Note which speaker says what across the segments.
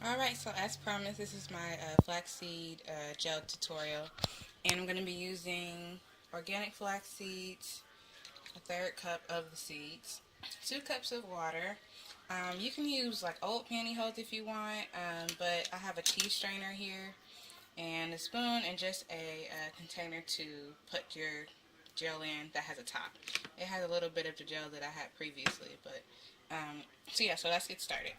Speaker 1: Alright, so as promised, this is my flaxseed gel tutorial. And I'm going to be using organic flax seeds, a third cup of the seeds, 2 cups of water. You can use like old pantyhose if you want, but I have a tea strainer here, and a spoon, and just a container to put your gel in that has a top. It has a little bit of the gel that I had previously, but so yeah, so let's get started.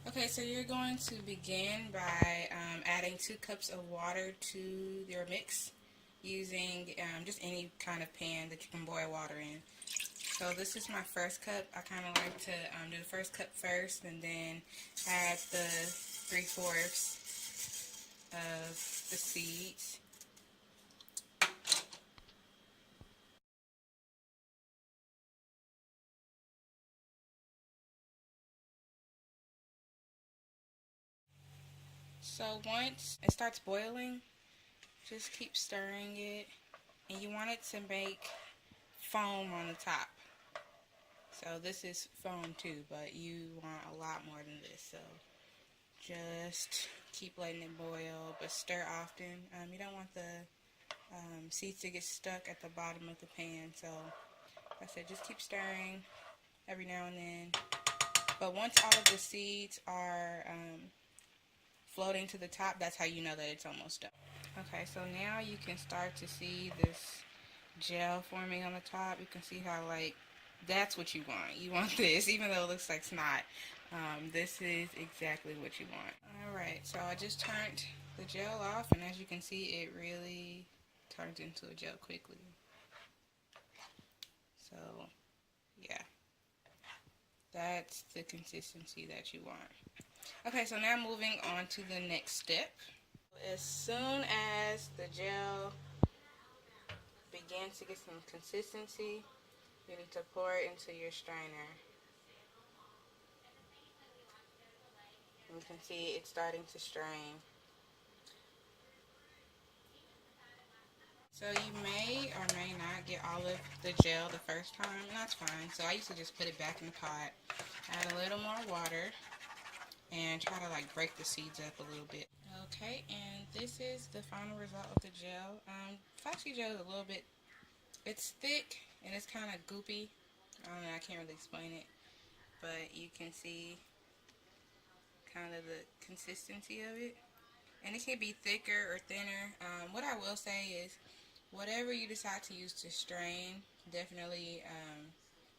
Speaker 1: Okay, so you're going to begin by adding 2 cups of water to your mix using just any kind of pan that you can boil water in. So this is my first cup. I kind of like to do the first cup first and then add the 3/4 of the seeds. So once it starts boiling, just keep stirring it, and you want it to make foam on the top. So this is foam too, but you want a lot more than this. So just keep letting it boil, but stir often. You don't want the seeds to get stuck at the bottom of the pan. So like I said, just keep stirring every now and then. But once all of the seeds are floating to the top, that's how you know that it's almost done. Okay, so now you can start to see this gel forming on the top. You can see how, like, that's what you want. You want this, even though it looks like snot. This is exactly what you want. Alright, so I just turned the gel off, and as you can see, it really turns into a gel quickly. So, yeah, that's the consistency that you want. Okay, so now moving on to the next step. As soon as the gel begins to get some consistency, you need to pour it into your strainer. You can see it's starting to strain. So you may or may not get all of the gel the first time, and that's fine. So I used to just put it back in the pot, add a little more water, and try to like break the seeds up a little bit. Okay, and this is the final result of the gel. Flaxseed gel is a little bit, it's thick and it's kind of goopy. I don't know, I can't really explain it, but you can see kind of the consistency of it. And it can be thicker or thinner. What I will say is, whatever you decide to use to strain definitely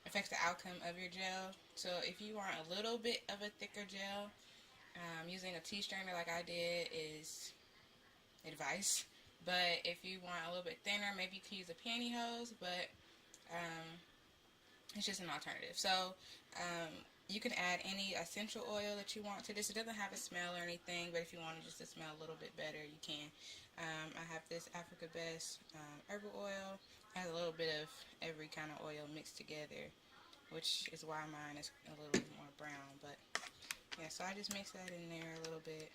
Speaker 1: affects the outcome of your gel. So if you want a little bit of a thicker gel, using a tea strainer like I did is advice. But if you want a little bit thinner, maybe you can use a pantyhose, but um, it's just an alternative. So you can add any essential oil that you want to this. It doesn't have a smell or anything, but if you want it just to smell a little bit better, you can. I have this Africa Best herbal oil. It has a little bit of every kind of oil mixed together, which is why mine is a little bit more brown. But yeah, so I just mix that in there a little bit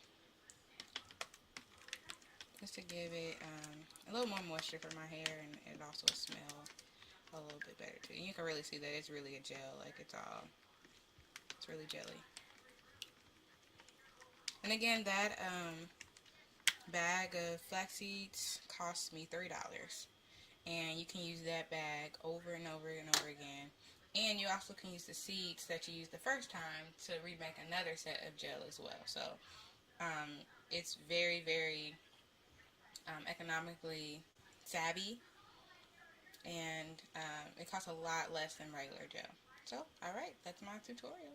Speaker 1: just to give it a little more moisture for my hair, and it also smell a little bit better too. And you can really see that it's really a gel, like it's really jelly. And again, that bag of flax seeds cost me $3, and you can use that bag over and over and over again. And you also can use the seeds that you used the first time to remake another set of gel as well. So it's very, very economically savvy, and it costs a lot less than regular gel. So, alright, that's my tutorial.